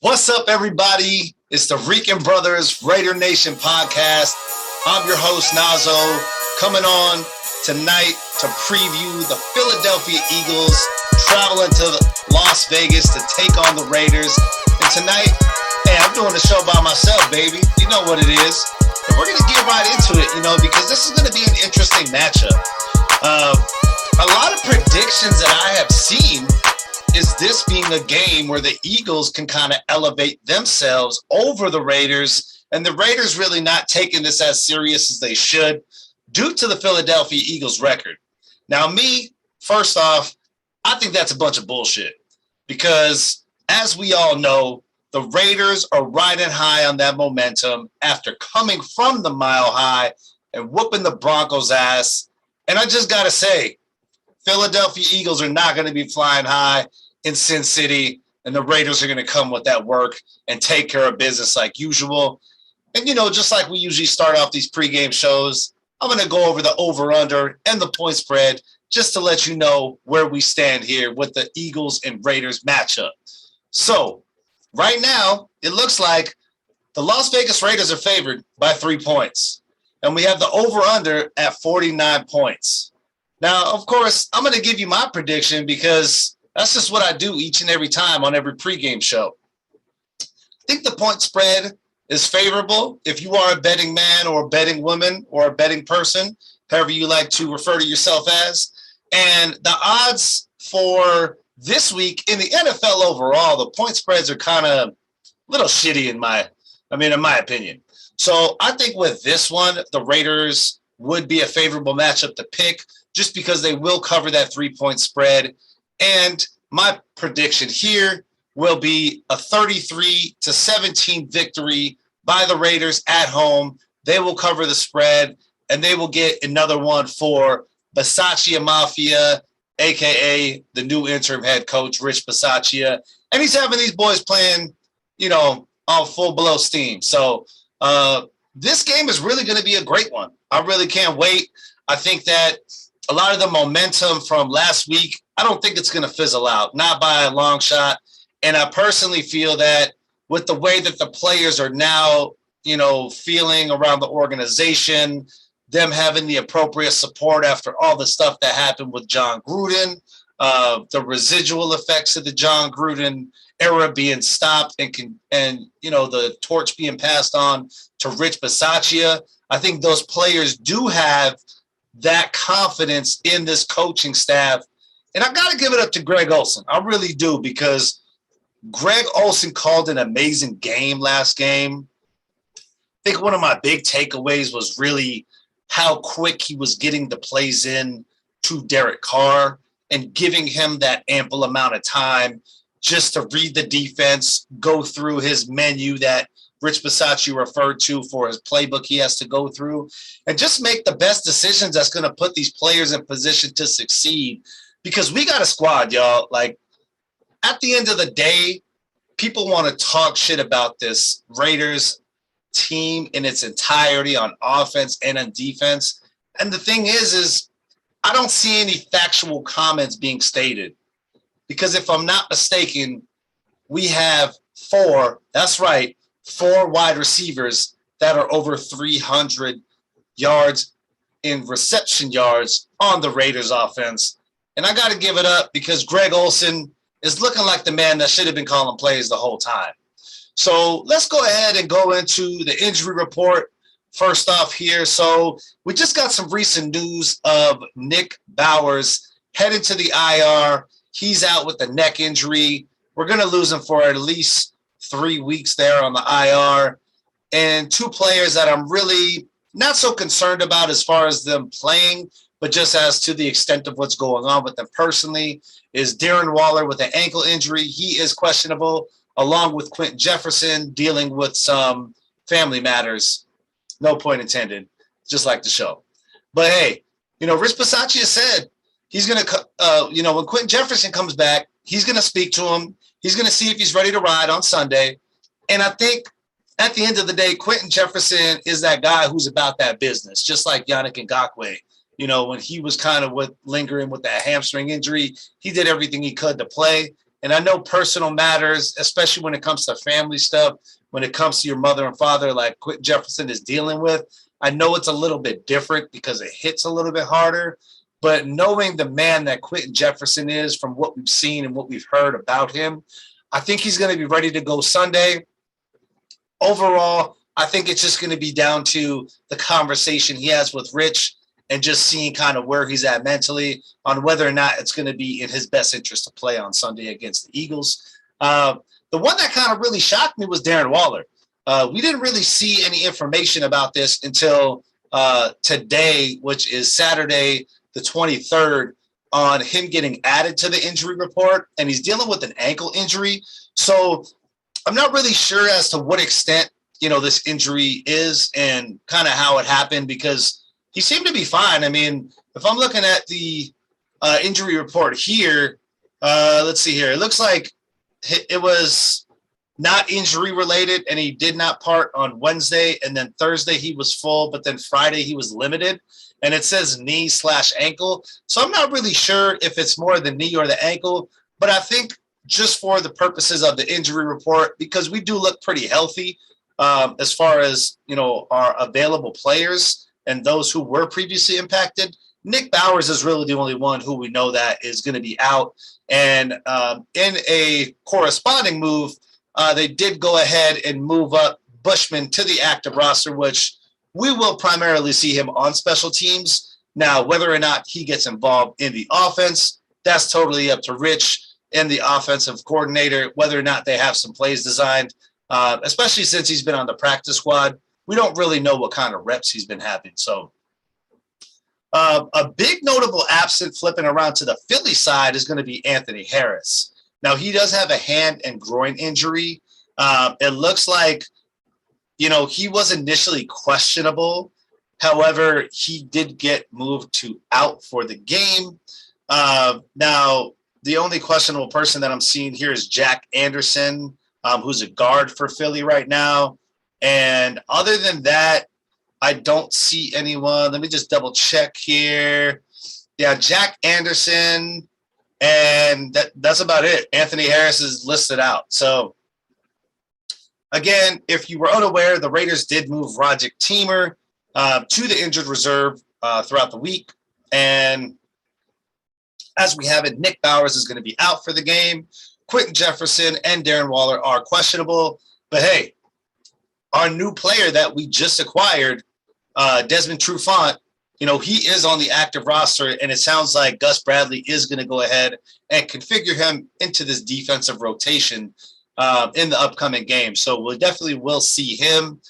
What's up, everybody? It's the Rican Brothers Raidernation podcast. I'm your host, Nazo, coming on tonight to preview the Philadelphia Eagles traveling to Las Vegas to take on the Raiders. And tonight, hey, I'm doing the show by myself, baby. You know what it is. And we're going to get right into it, because this is going to be an interesting matchup. A lot of predictions that I have seen is this being a game where the Eagles can kind of elevate themselves over the Raiders, and the Raiders really not taking this as serious as they should due to the Philadelphia Eagles record. Now, first off, I think that's a bunch of bullshit because, as we all know, the Raiders are riding high on that momentum after coming from the Mile High and whooping the Broncos' ass. And I just got to say, Philadelphia Eagles are not going to be flying high in Sin City, and the Raiders are going to come with that work and take care of business like usual. And, just like we usually start off these pregame shows, I'm going to go over the over-under and the point spread just to let you know where we stand here with the Eagles and Raiders matchup. So, right now, it looks like the Las Vegas Raiders are favored by 3 points, and we have the over-under at 49 points. Now, of course, I'm going to give you my prediction because that's just what I do each and every time on every pregame show. I think the point spread is favorable if you are a betting man or a betting woman or a betting person, however you like to refer to yourself as. And the odds for this week in the NFL overall, the point spreads are kind of a little shitty in my opinion. So I think with this one, the Raiders would be a favorable matchup to pick just because they will cover that 3-point spread. And my prediction here will be a 33-17 victory by the Raiders at home. They will cover the spread, and they will get another one for Bisaccia Mafia, a.k.a. the new interim head coach, Rich Bisaccia. And he's having these boys playing, on full blow steam. So this game is really going to be a great one. I really can't wait. I think that a lot of the momentum from last week, I don't think it's going to fizzle out, not by a long shot. And I personally feel that with the way that the players are now, feeling around the organization, them having the appropriate support after all the stuff that happened with John Gruden, the residual effects of the John Gruden era being stopped and the torch being passed on to Rich Bisaccia, I think those players do have that confidence in this coaching staff. And I got to give it up to Greg Olsen. I really do, because Greg Olsen called an amazing game last game. I think one of my big takeaways was really how quick he was getting the plays in to Derek Carr and giving him that ample amount of time just to read the defense, go through his menu that Rich Bisaccia referred to for his playbook he has to go through, and just make the best decisions that's going to put these players in position to succeed. Because we got a squad, y'all. Like, at the end of the day, people want to talk shit about this Raiders team in its entirety on offense and on defense. And the thing is I don't see any factual comments being stated. Because if I'm not mistaken, we have 4 wide receivers that are over 300 yards in reception yards on the Raiders offense. And I got to give it up because Greg Olsen is looking like the man that should have been calling plays the whole time. So let's go ahead and go into the injury report first off here. So we just got some recent news of Nick Bowers heading to the IR. He's out with a neck injury. We're going to lose him for at least 3 weeks there on the IR. And 2 players that I'm really not so concerned about as far as them playing, but just as to the extent of what's going on with them personally, is Darren Waller with an ankle injury. He is questionable, along with Quentin Jefferson dealing with some family matters. No point intended, just like the show. But hey, Rich Bisaccia said he's going to, when Quentin Jefferson comes back, he's going to speak to him. He's going to see if he's ready to ride on Sunday. And I think at the end of the day, Quentin Jefferson is that guy who's about that business, just like Yannick Ngakoue. When he was kind of lingering with that hamstring injury, he did everything he could to play. And I know personal matters, especially when it comes to family stuff, when it comes to your mother and father, like Quentin Jefferson is dealing with. I know it's a little bit different because it hits a little bit harder. But knowing the man that Quentin Jefferson is, from what we've seen and what we've heard about him, I think he's going to be ready to go Sunday. Overall, I think it's just going to be down to the conversation he has with Rich and just seeing kind of where he's at mentally on whether or not it's going to be in his best interest to play on Sunday against the Eagles. The one that kind of really shocked me was Darren Waller. We didn't really see any information about this until today, which is Saturday, the 23rd, on him getting added to the injury report, and he's dealing with an ankle injury. So I'm not really sure as to what extent, this injury is and kind of how it happened, because he seemed to be fine. I mean, if I'm looking at the injury report here, let's see here. It looks like it was not injury related, and he did not part on Wednesday, and then Thursday he was full, but then Friday he was limited. And it says knee/ankle. So I'm not really sure if it's more the knee or the ankle, but I think just for the purposes of the injury report, because we do look pretty healthy as far as, our available players and those who were previously impacted. Nick Bowers is really the only one who we know that is going to be out. And in a corresponding move, they did go ahead and move up Bushman to the active roster, which we will primarily see him on special teams. Now, whether or not he gets involved in the offense, that's totally up to Rich and the offensive coordinator, whether or not they have some plays designed, especially since he's been on the practice squad. We don't really know what kind of reps he's been having. So a big notable absent flipping around to the Philly side is going to be Anthony Harris. Now, he does have a hand and groin injury. It looks like, he was initially questionable. However, he did get moved to out for the game. Now, the only questionable person that I'm seeing here is Jack Anderson, who's a guard for Philly right now. And other than that, I don't see anyone. Let me just double check here. Yeah, Jack Anderson, and that's about it. Anthony Harris is listed out. So, again, if you were unaware, the Raiders did move Roderick Teamer to the injured reserve throughout the week. And as we have it, Nick Bowers is going to be out for the game. Quentin Jefferson and Darren Waller are questionable. But, hey, our new player that we just acquired, Desmond Trufant, he is on the active roster, and it sounds like Gus Bradley is going to go ahead and configure him into this defensive rotation in the upcoming game. So we definitely will see him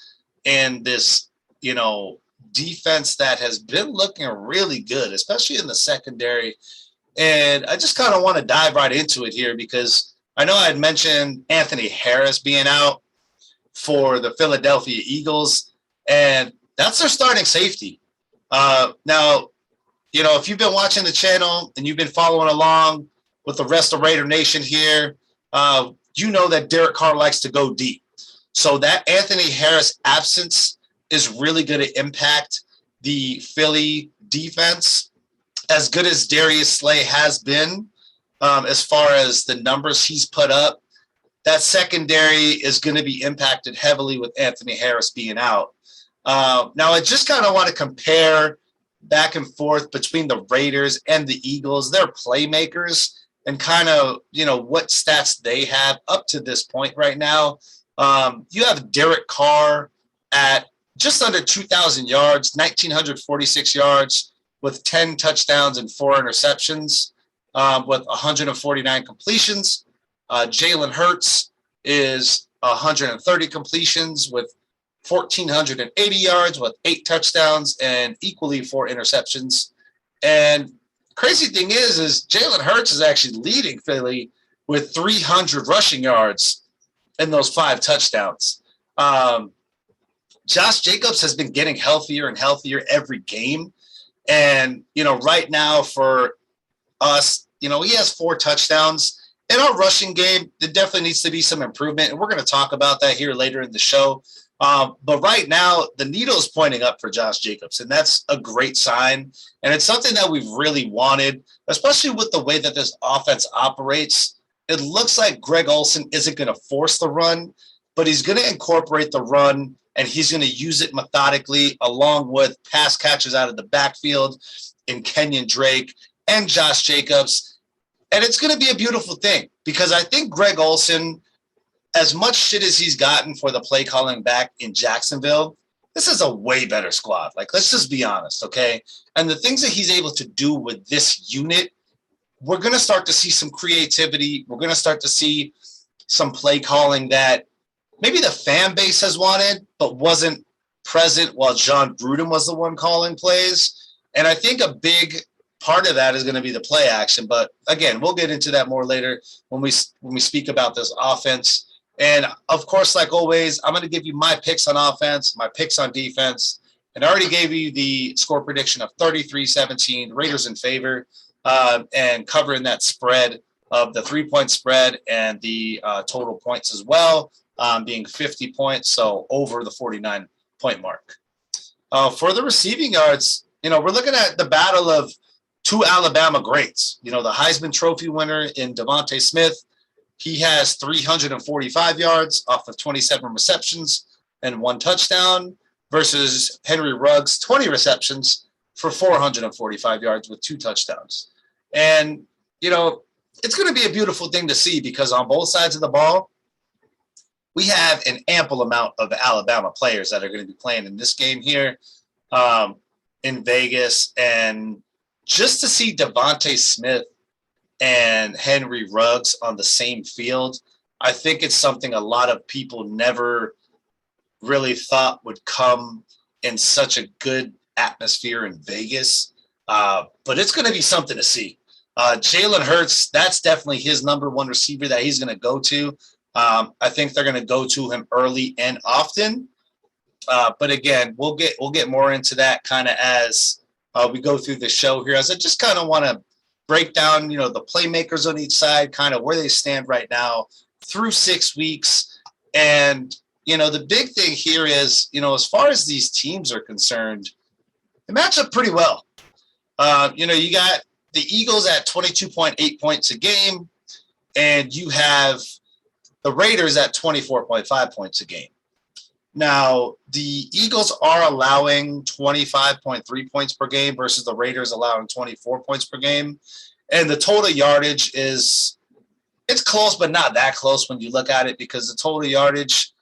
in this, defense that has been looking really good, especially in the secondary. And I just kind of want to dive right into it here, because I know I had mentioned Anthony Harris being out for the Philadelphia Eagles, and that's their starting safety. Now, if you've been watching the channel and you've been following along with the rest of Raider Nation here, you know that Derek Carr likes to go deep. So that Anthony Harris absence is really going to impact the Philly defense. As good as Darius Slay has been, as far as the numbers he's put up, that secondary is going to be impacted heavily with Anthony Harris being out. Now, I just kind of want to compare back and forth between the Raiders and the Eagles, their playmakers, and kind of, what stats they have up to this point right now. You have Derek Carr at just under 2,000 yards, 1,946 yards with 10 touchdowns and 4 interceptions with 149 completions. Jalen Hurts is 130 completions with 1,480 yards with 8 touchdowns and equally 4 interceptions. And crazy thing is Jalen Hurts is actually leading Philly with 300 rushing yards in those 5 touchdowns. Josh Jacobs has been getting healthier and healthier every game. And, right now for us, he has 4 touchdowns. In our rushing game, there definitely needs to be some improvement, and we're going to talk about that here later in the show. But right now, the needle is pointing up for Josh Jacobs, and that's a great sign. And it's something that we've really wanted, especially with the way that this offense operates. it looks like Greg Olsen isn't going to force the run, but he's going to incorporate the run, and he's going to use it methodically along with pass catches out of the backfield in Kenyon Drake and Josh Jacobs. And it's going to be a beautiful thing because I think Greg Olsen, as much shit as he's gotten for the play calling back in Jacksonville, this is a way better squad. Like, let's just be honest, okay? And the things that he's able to do with this unit, we're going to start to see some creativity. We're going to start to see some play calling that maybe the fan base has wanted, but wasn't present while John Gruden was the one calling plays. And I think a big part of that is going to be the play action. But again, we'll get into that more later when we speak about this offense. And of course, like always, I'm going to give you my picks on offense, my picks on defense. And I already gave you the score prediction of 33-17, Raiders in favor, and covering that spread of the 3-point spread and the total points as well, being 50 points, so over the 49-point mark. For the receiving yards, we're looking at the battle of two Alabama greats. The Heisman Trophy winner in Devontae Smith. He has 345 yards off of 27 receptions and 1 touchdown versus Henry Ruggs, 20 receptions for 445 yards with 2 touchdowns. And, it's going to be a beautiful thing to see because on both sides of the ball, we have an ample amount of Alabama players that are going to be playing in this game here in Vegas. And just to see Devontae Smith and Henry Ruggs on the same field, I think it's something a lot of people never really thought would come in such a good atmosphere in Vegas. But it's going to be something to see. Jalen Hurts, that's definitely his number one receiver that he's going to go to. I think they're going to go to him early and often. But again, we'll get more into that kind of as we go through the show here. As I just kind of want to break down, the playmakers on each side, kind of where they stand right now through 6 weeks. And, the big thing here is, as far as these teams are concerned, they match up pretty well. You got the Eagles at 22.8 points a game, and you have the Raiders at 24.5 points a game. Now, the Eagles are allowing 25.3 points per game versus the Raiders allowing 24 points per game. And the total yardage it's close, but not that close when you look at it because the total yardage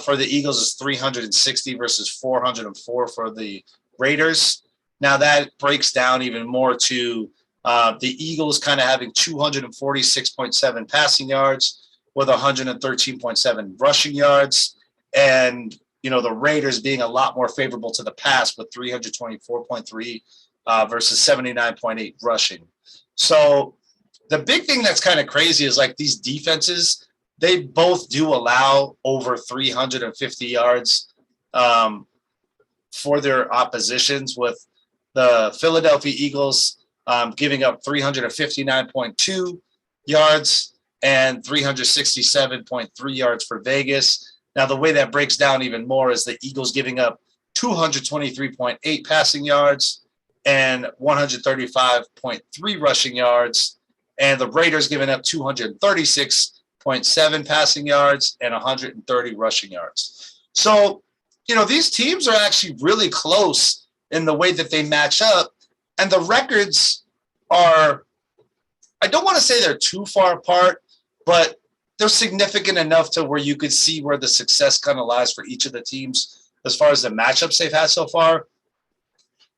for the Eagles is 360 versus 404 for the Raiders. Now, that breaks down even more to the Eagles kind of having 246.7 passing yards with 113.7 rushing yards. And, the Raiders being a lot more favorable to the pass with 324.3 versus 79.8 rushing. So the big thing that's kind of crazy is like these defenses, they both do allow over 350 yards for their oppositions, with the Philadelphia Eagles giving up 359.2 yards and 367.3 yards for Vegas. Now, the way that breaks down even more is the Eagles giving up 223.8 passing yards and 135.3 rushing yards, and the Raiders giving up 236.7 passing yards and 130 rushing yards. So, these teams are actually really close in the way that they match up, and the records are, I don't want to say they're too far apart, but they're significant enough to where you could see where the success kind of lies for each of the teams as far as the matchups they've had so far.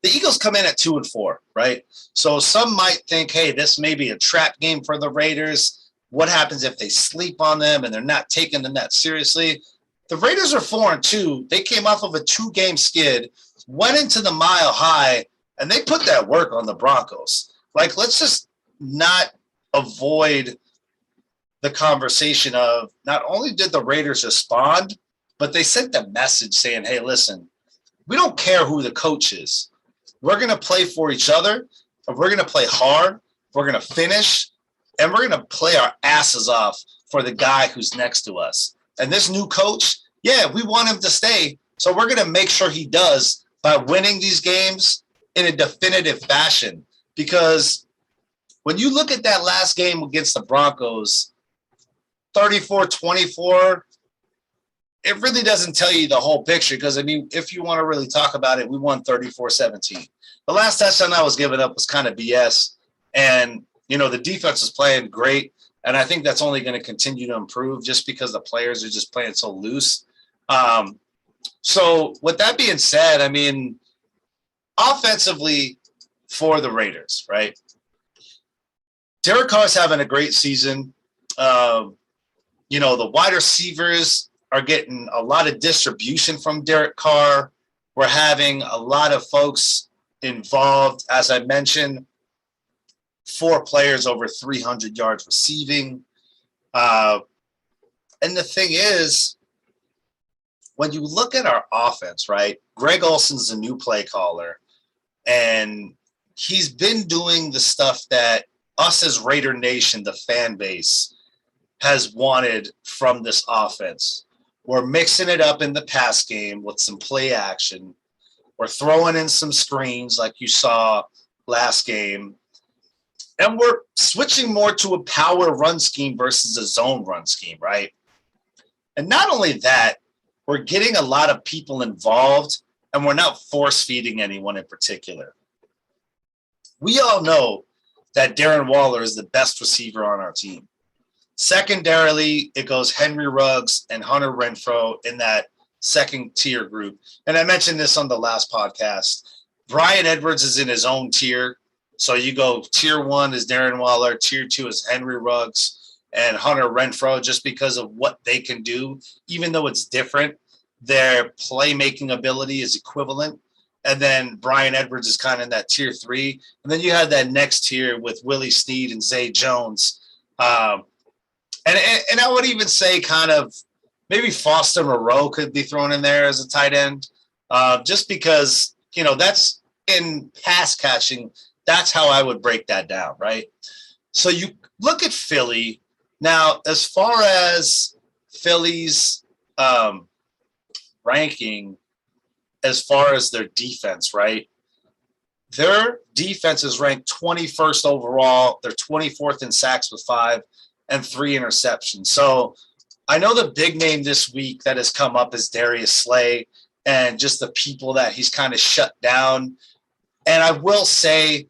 The Eagles come in at 2-4, right? So some might think, hey, this may be a trap game for the Raiders. What happens if they sleep on them and they're not taking them that seriously? The Raiders are 4-2. They came off of a 2-game skid, went into the Mile High, and they put that work on the Broncos. Like, let's just not avoid the conversation of not only did the Raiders respond, but they sent the message saying, hey, listen, we don't care who the coach is. We're going to play for each other, and we're going to play hard. We're going to finish, and we're going to play our asses off for the guy who's next to us. And this new coach, yeah, we want him to stay. So we're going to make sure he does by winning these games in a definitive fashion. Because when you look at that last game against the Broncos, 34-24, it really doesn't tell you the whole picture because, I mean, if you want to really talk about it, we won 34-17. The last touchdown I was giving up was kind of BS. And, you know, the defense is playing great. And I think that's only going to continue to improve just because the players are just playing so loose. So with that being said, I mean, offensively for the Raiders, right? Derek Carr's having a great season. You know, the wide receivers are getting a lot of distribution from Derek Carr. We're having a lot of folks involved. As I mentioned, 4 players over 300 yards receiving. And the thing is, when you look at our offense, right, Greg Olson's the new play caller, and he's been doing the stuff that us as Raider Nation, the fan base, has wanted from this offense. We're mixing it up in the pass game with some play action. We're throwing in some screens like you saw last game. And we're switching more to a power run scheme versus a zone run scheme, right? And not only that, we're getting a lot of people involved, and we're not force-feeding anyone in particular. We all know that Darren Waller is the best receiver on our team. Secondarily, it goes Henry Ruggs and Hunter Renfrow in that second-tier group. And I mentioned this on the last podcast. Bryan Edwards is in his own tier. So you go tier 1 is Darren Waller, tier 2 is Henry Ruggs and Hunter Renfrow, just because of what they can do. Even though it's different, their playmaking ability is equivalent. And then Bryan Edwards is kind of in that tier 3. And then you have that next tier with Willie Snead and Zay Jones. And I would even say kind of maybe Foster Moreau could be thrown in there as a tight end, just because, you know, that's in pass catching. That's how I would break that down, right? So you look at Philly. Now, as far as Philly's ranking, as far as their defense, right? Their defense is ranked 21st overall. They're 24th in sacks with 5 and 3 interceptions. So I know the big name this week that has come up is Darius Slay and just the people that he's kind of shut down. And I will say,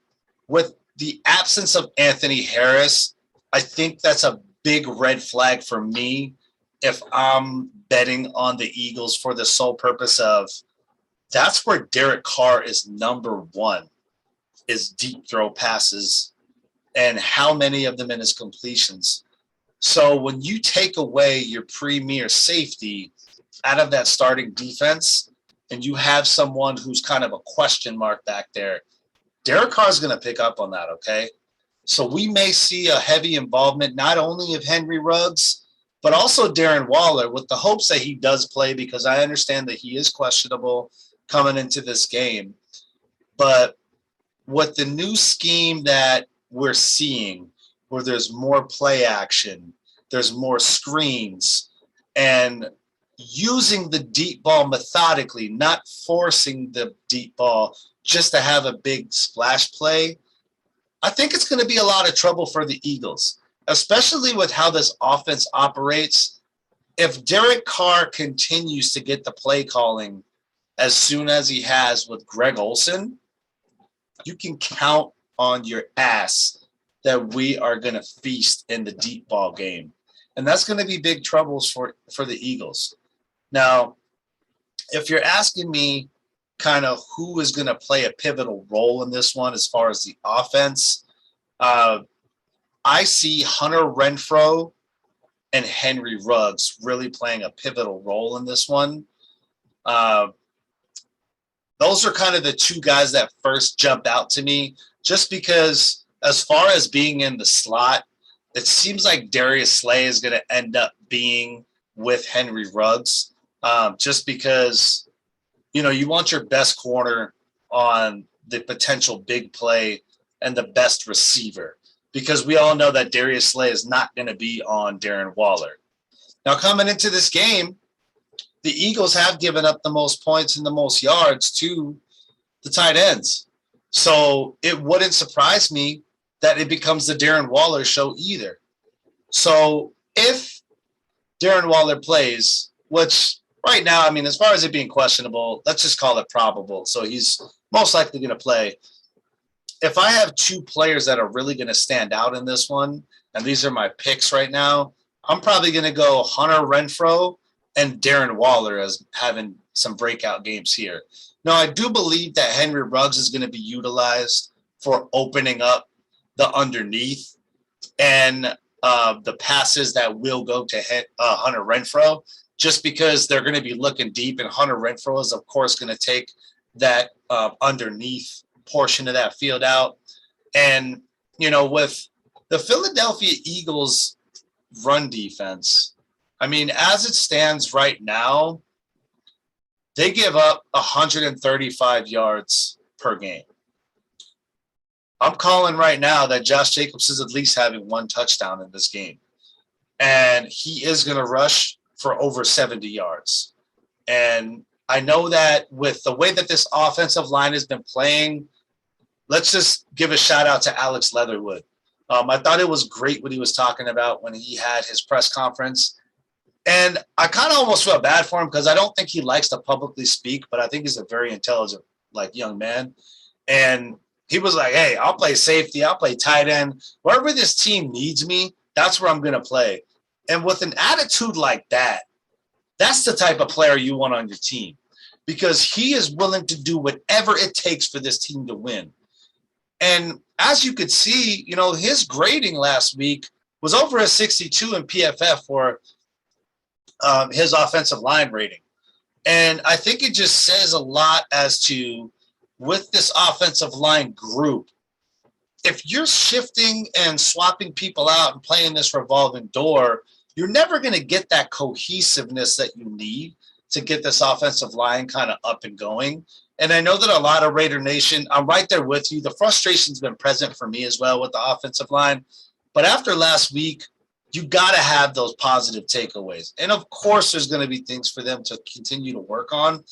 with the absence of Anthony Harris, I think that's a big red flag for me if I'm betting on the Eagles for the sole purpose of that's where Derek Carr is number 1, is deep throw passes and how many of them in his completions. So when you take away your premier safety out of that starting defense and you have someone who's kind of a question mark back there, Derek Carr is going to pick up on that, okay? So we may see a heavy involvement not only of Henry Ruggs, but also Darren Waller, with the hopes that he does play, because I understand that he is questionable coming into this game. But with the new scheme that we're seeing, where there's more play action, there's more screens, and using the deep ball methodically, not forcing the deep ball just to have a big splash play, I think it's going to be a lot of trouble for the Eagles, especially with how this offense operates. If Derek Carr continues to get the play calling as soon as he has with Greg Olson, you can count on your ass that we are going to feast in the deep ball game. And that's going to be big troubles for the Eagles. Now, if you're asking me kind of who is going to play a pivotal role in this one as far as the offense, I see Hunter Renfrow and Henry Ruggs really playing a pivotal role in this one. Those are kind of the 2 guys that first jumped out to me, just because as far as being in the slot, it seems like Darius Slay is going to end up being with Henry Ruggs, just because, you know, you want your best corner on the potential big play and the best receiver, because we all know that Darius Slay is not going to be on Darren Waller. Now, coming into this game, the Eagles have given up the most points and the most yards to the tight ends. So it wouldn't surprise me that it becomes the Darren Waller show either. So if Darren Waller plays, which right now, I mean, as far as it being questionable, let's just call it probable. So he's most likely going to play. If I have two players that are really going to stand out in this one, and these are my picks right now, I'm probably going to go Hunter Renfrow and Darren Waller as having some breakout games here. Now, I do believe that Henry Ruggs is going to be utilized for opening up the underneath and the passes that will go to Hunter Renfrow, just because they're going to be looking deep, and Hunter Renfrow is, of course, going to take that underneath portion of that field out. And, you know, with the Philadelphia Eagles run defense, I mean, as it stands right now, they give up 135 yards per game. I'm calling right now that Josh Jacobs is at least having one touchdown in this game. And he is going to rush for over 70 yards. And I know that with the way that this offensive line has been playing, let's just give a shout out to Alex Leatherwood. I thought it was great what he was talking about when he had his press conference. And I kind of almost feel bad for him because I don't think he likes to publicly speak, but I think he's a very intelligent, young man. And he was like, hey, I'll play safety. I'll play tight end. Wherever this team needs me, that's where I'm going to play. And with an attitude like that, that's the type of player you want on your team, because he is willing to do whatever it takes for this team to win. And as you could see, you know, his grading last week was over a 62 in PFF for his offensive line rating. And I think it just says a lot as to, with this offensive line group, if you're shifting and swapping people out and playing this revolving door, you're never going to get that cohesiveness that you need to get this offensive line kind of up and going. And I know that a lot of Raider Nation, I'm right there with you. The frustration's been present for me as well with the offensive line. But after last week, you got to have those positive takeaways. And of course, there's going to be things for them to continue to work on.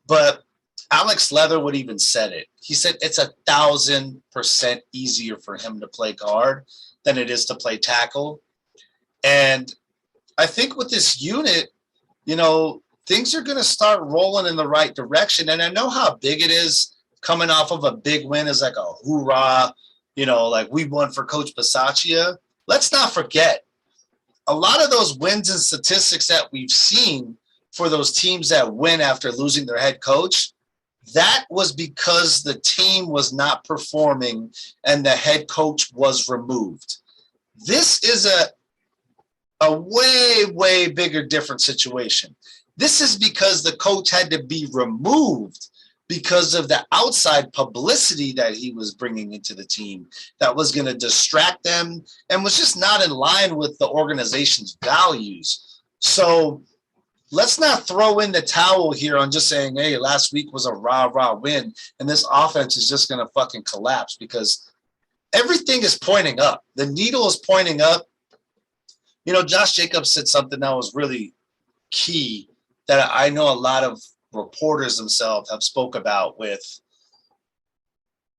But Alex Leatherwood even said it. He said it's 1,000% easier for him to play guard than it is to play tackle. And I think with this unit, you know, things are going to start rolling in the right direction. And I know how big it is coming off of a big win is like a hoorah, you know, like we won for Coach Bisaccia. Let's not forget, a lot of those wins and statistics that we've seen for those teams that win after losing their head coach, that was because the team was not performing and the head coach was removed. This is a way, way bigger, different situation. This is because the coach had to be removed because of the outside publicity that he was bringing into the team that was going to distract them and was just not in line with the organization's values. So let's not throw in the towel here on just saying, hey, last week was a rah-rah win and this offense is just going to fucking collapse, because everything is pointing up. The needle is pointing up. You know, Josh Jacobs said something that was really key that I know a lot of reporters themselves have spoke about, with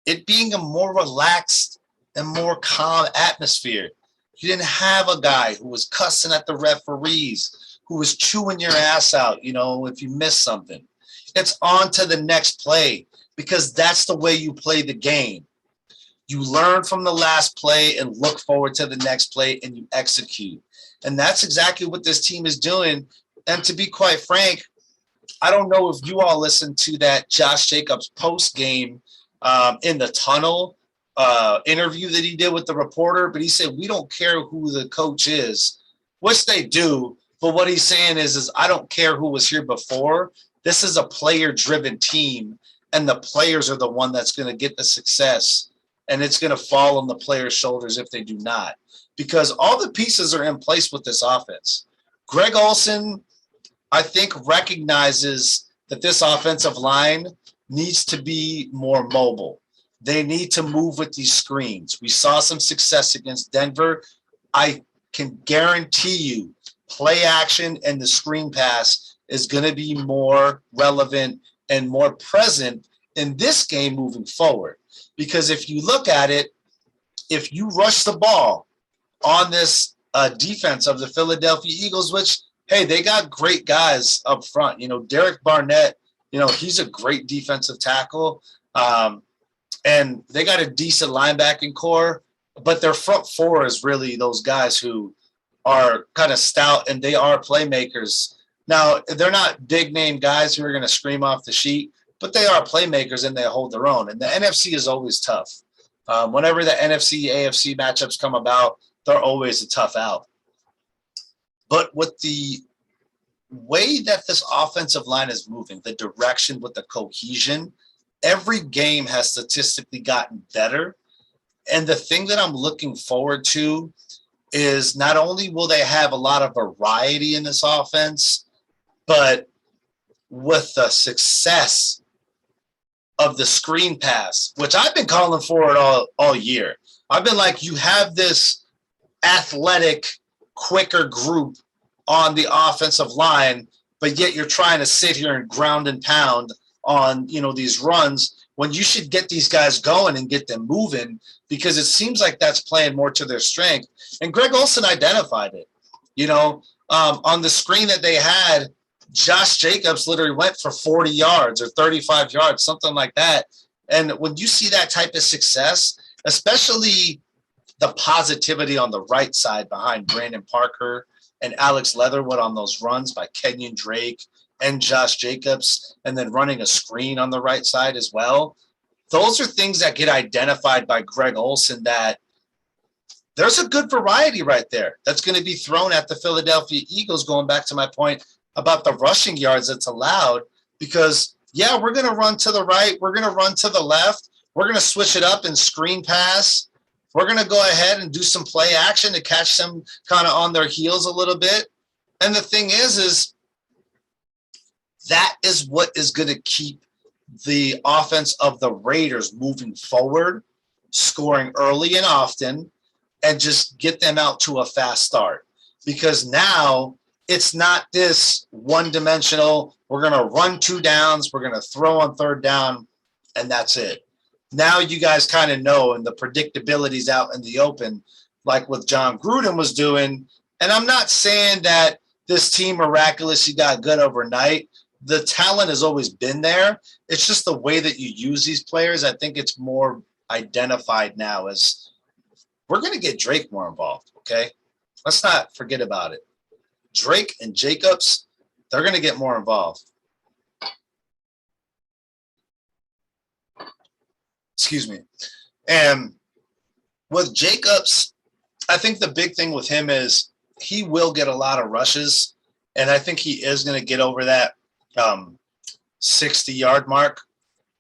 it being a more relaxed and more calm atmosphere. You didn't have a guy who was cussing at the referees, who was chewing your ass out, you know, if you missed something. It's on to the next play, because that's the way you play the game. You learn from the last play and look forward to the next play and you execute. And that's exactly what this team is doing. And to be quite frank, I don't know if you all listened to that Josh Jacobs post-game in the tunnel interview that he did with the reporter, but he said, we don't care who the coach is, which they do. But what he's saying is I don't care who was here before. This is a player-driven team, and the players are the one that's going to get the success, and it's going to fall on the players' shoulders if they do not, because all the pieces are in place with this offense. Greg Olsen, I think, recognizes that this offensive line needs to be more mobile. They need to move with these screens. We saw some success against Denver. I can guarantee you play action and the screen pass is going to be more relevant and more present in this game moving forward. Because if you look at it, if you rush the ball on this defense of the Philadelphia Eagles, which hey, they got great guys up front. Derek Barnett, he's a great defensive tackle. And they got a decent linebacking core, but their front four is really those guys who are kind of stout and they are playmakers. Now, they're not big name guys who are going to scream off the sheet, but they are playmakers and they hold their own. And the NFC is always tough. Whenever the NFC, AFC matchups come about, they're always a tough out. But with the way that this offensive line is moving, the direction with the cohesion, every game has statistically gotten better. And the thing that I'm looking forward to is not only will they have a lot of variety in this offense, but with the success of the screen pass, which I've been calling for it all year. I've been like, you have this athletic, quicker group on the offensive line, but yet you're trying to sit here and ground and pound on, these runs when you should get these guys going and get them moving, because it seems like that's playing more to their strength. And Greg Olsen identified it, on the screen that they had. Josh Jacobs literally went for 40 yards or 35 yards, something like that. And when you see that type of success, especially the positivity on the right side behind Brandon Parker and Alex Leatherwood on those runs by Kenyon Drake and Josh Jacobs, and then running a screen on the right side as well, those are things that get identified by Greg Olsen, that there's a good variety right there that's going to be thrown at the Philadelphia Eagles, going back to my point about the rushing yards that's allowed, because, yeah, we're going to run to the right. We're going to run to the left. We're going to switch it up and screen pass. We're going to go ahead and do some play action to catch them kind of on their heels a little bit. And the thing is that is what is going to keep the offense of the Raiders moving forward, scoring early and often, and just get them out to a fast start. Because now it's not this one-dimensional, we're going to run two downs, we're going to throw on third down, and that's it. Now you guys kind of know, and the predictability's out in the open, like what John Gruden was doing. And I'm not saying that this team miraculously got good overnight. The talent has always been there. It's just the way that you use these players. I think it's more identified now as we're going to get Drake more involved, okay? Let's not forget about it. Drake and Jacobs, they're going to get more involved. Excuse me. And with Jacobs, I think the big thing with him is he will get a lot of rushes, and I think he is going to get over that 60-yard mark,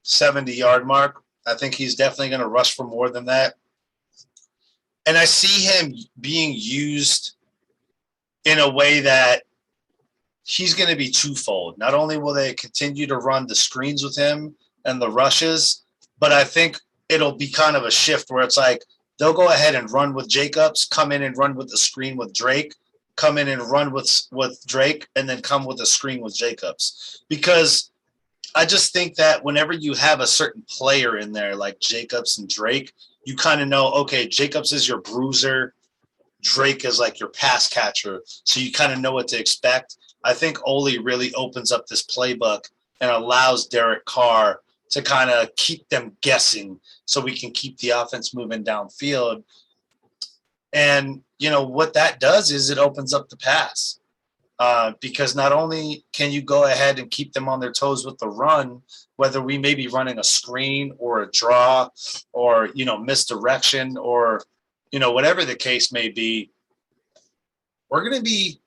70-yard mark. I think he's definitely going to rush for more than that. And I see him being used in a way that he's going to be twofold. Not only will they continue to run the screens with him and the rushes, but I think it'll be kind of a shift where it's like they'll go ahead and run with Jacobs, come in and run with the screen with Drake, come in and run with Drake, and then come with a screen with Jacobs. Because I just think that whenever you have a certain player in there like Jacobs and Drake, you kind of know, okay, Jacobs is your bruiser, Drake is like your pass catcher, so you kind of know what to expect. I think Ole really opens up this playbook and allows Derek Carr to kind of keep them guessing so we can keep the offense moving downfield. And, what that does is it opens up the pass because not only can you go ahead and keep them on their toes with the run, whether we may be running a screen or a draw or, misdirection or, whatever the case may be, we're going to be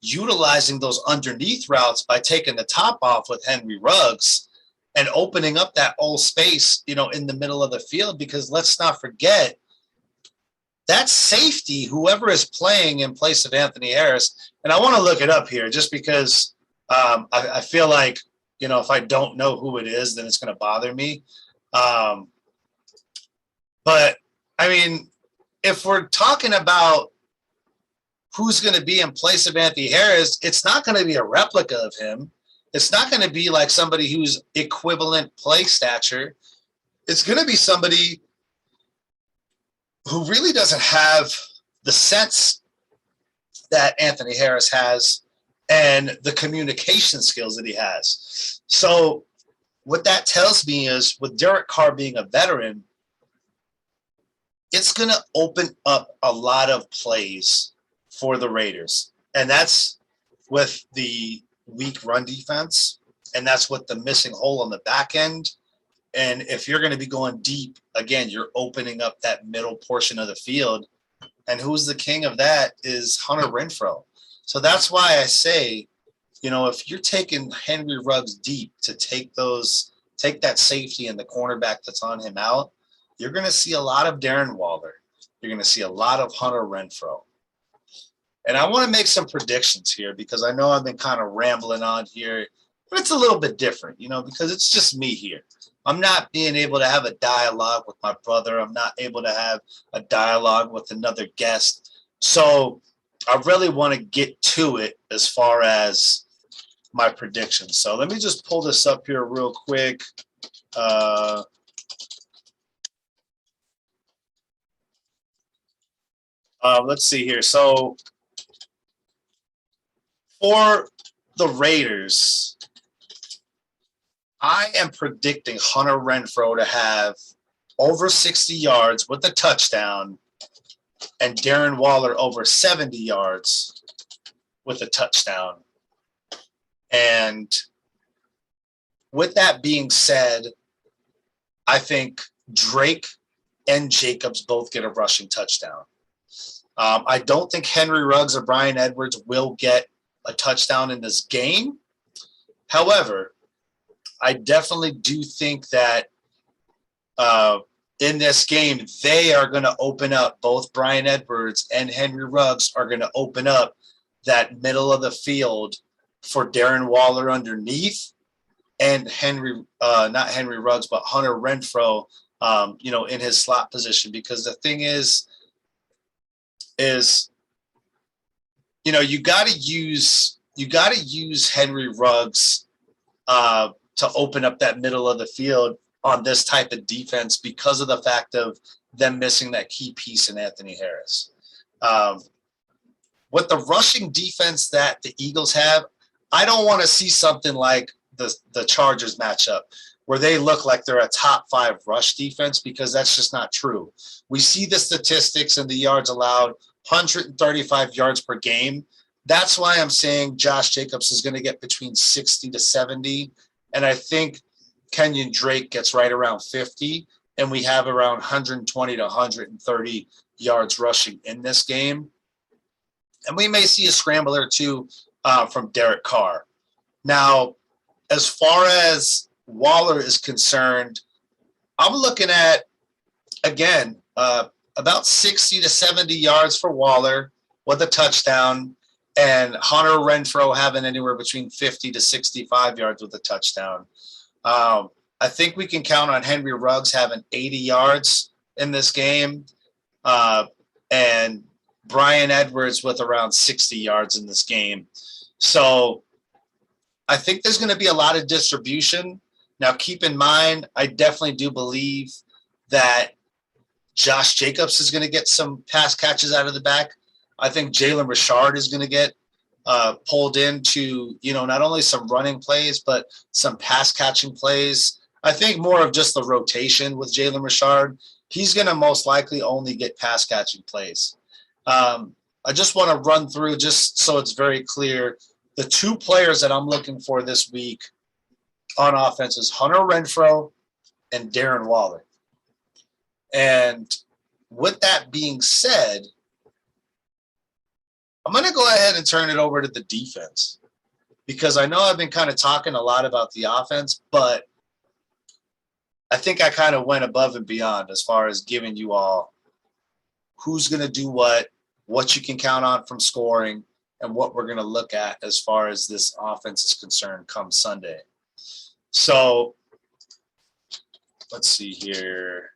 utilizing those underneath routes by taking the top off with Henry Ruggs and opening up that old space, in the middle of the field, because let's not forget that safety, whoever is playing in place of Anthony Harris, and I want to look it up here just because I feel like, if I don't know who it is, then it's going to bother me. But, I mean, if we're talking about who's going to be in place of Anthony Harris, it's not going to be a replica of him. It's not going to be like somebody who's equivalent play stature. It's going to be somebody who really doesn't have the sense that Anthony Harris has and the communication skills that he has. So what that tells me is with Derek Carr being a veteran, it's going to open up a lot of plays for the Raiders. And that's with the weak run defense. And that's with the missing hole on the back end. And if you're going to be going deep, again, you're opening up that middle portion of the field. And who's the king of that is Hunter Renfrow. So that's why I say, you know, if you're taking Henry Ruggs deep to take that safety and the cornerback that's on him out, you're going to see a lot of Darren Waller. You're going to see a lot of Hunter Renfrow. And I want to make some predictions here because I know I've been kind of rambling on here, but it's a little bit different, you know, because it's just me here. I'm not being able to have a dialogue with my brother. I'm not able to have a dialogue with another guest. So I really want to get to it as far as my predictions. So let me just pull this up here real quick. Let's see here. So for the Raiders, I am predicting Hunter Renfrow to have over 60 yards with a touchdown and Darren Waller over 70 yards with a touchdown. And with that being said, I think Drake and Jacobs both get a rushing touchdown. I don't think Henry Ruggs or Bryan Edwards will get a touchdown in this game. However, I definitely do think that in this game, they are going to open up, both Bryan Edwards and Henry Ruggs are going to open up that middle of the field for Darren Waller underneath and not Henry Ruggs, but Hunter Renfrow, in his slot position. Because the thing is, you got to use Henry Ruggs to open up that middle of the field on this type of defense because of the fact of them missing that key piece in Anthony Harris. With the rushing defense that the Eagles have, I don't want to see something like the Chargers matchup where they look like they're a top 5 rush defense, because that's just not true. We see the statistics and the yards allowed, 135 yards per game. That's why I'm saying Josh Jacobs is going to get between 60 to 70. And I think Kenyon Drake gets right around 50. And we have around 120 to 130 yards rushing in this game. And we may see a scramble or two from Derek Carr. Now, as far as Waller is concerned, I'm looking at, again, about 60 to 70 yards for Waller with a touchdown, and Hunter Renfrow having anywhere between 50 to 65 yards with a touchdown. I think we can count on Henry Ruggs having 80 yards in this game, and Bryan Edwards with around 60 yards in this game. So I think there's going to be a lot of distribution. Now, keep in mind, I definitely do believe that Josh Jacobs is going to get some pass catches out of the back. I think Jalen Richard is going to get pulled into, not only some running plays, but some pass catching plays. I think more of just the rotation with Jalen Richard. He's going to most likely only get pass catching plays. I just want to run through, just so it's very clear, the 2 players that I'm looking for this week on offense is Hunter Renfrow and Darren Waller. And with that being said, I'm going to go ahead and turn it over to the defense, because I know I've been kind of talking a lot about the offense, but I think I kind of went above and beyond as far as giving you all who's going to do what you can count on from scoring, and what we're going to look at as far as this offense is concerned come Sunday. So let's see here.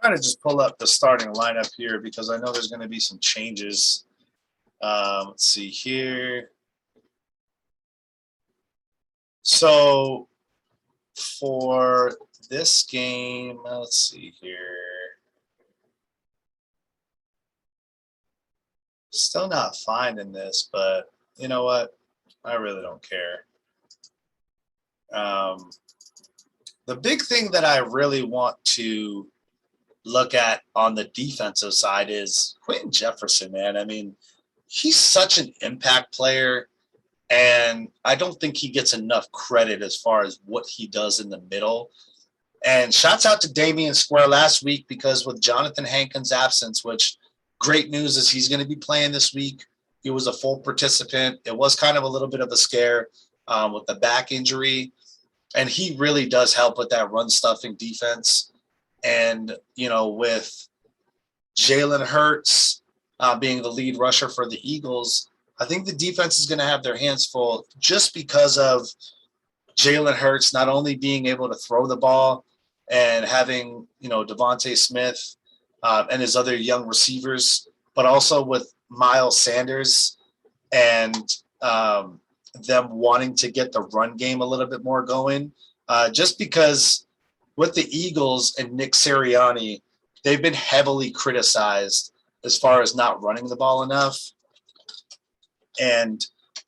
Trying to just pull up the starting lineup here because I know there's going to be some changes. Let's see here. So for this game, let's see here. Still not finding this, but you know what? I really don't care. The big thing that I really want to look at on the defensive side is Quentin Jefferson, man. I mean, he's such an impact player, and I don't think he gets enough credit as far as what he does in the middle. And shouts out to Damian Square last week, because with Jonathan Hankins' absence, which great news is he's going to be playing this week. He was a full participant. It was kind of a little bit of a scare with the back injury. And he really does help with that run stuffing defense. And, with Jalen Hurts being the lead rusher for the Eagles, I think the defense is going to have their hands full just because of Jalen Hurts not only being able to throw the ball and having, Devontae Smith and his other young receivers, but also with Miles Sanders and them wanting to get the run game a little bit more going. Just because with the Eagles and Nick Sirianni, they've been heavily criticized as far as not running the ball enough. And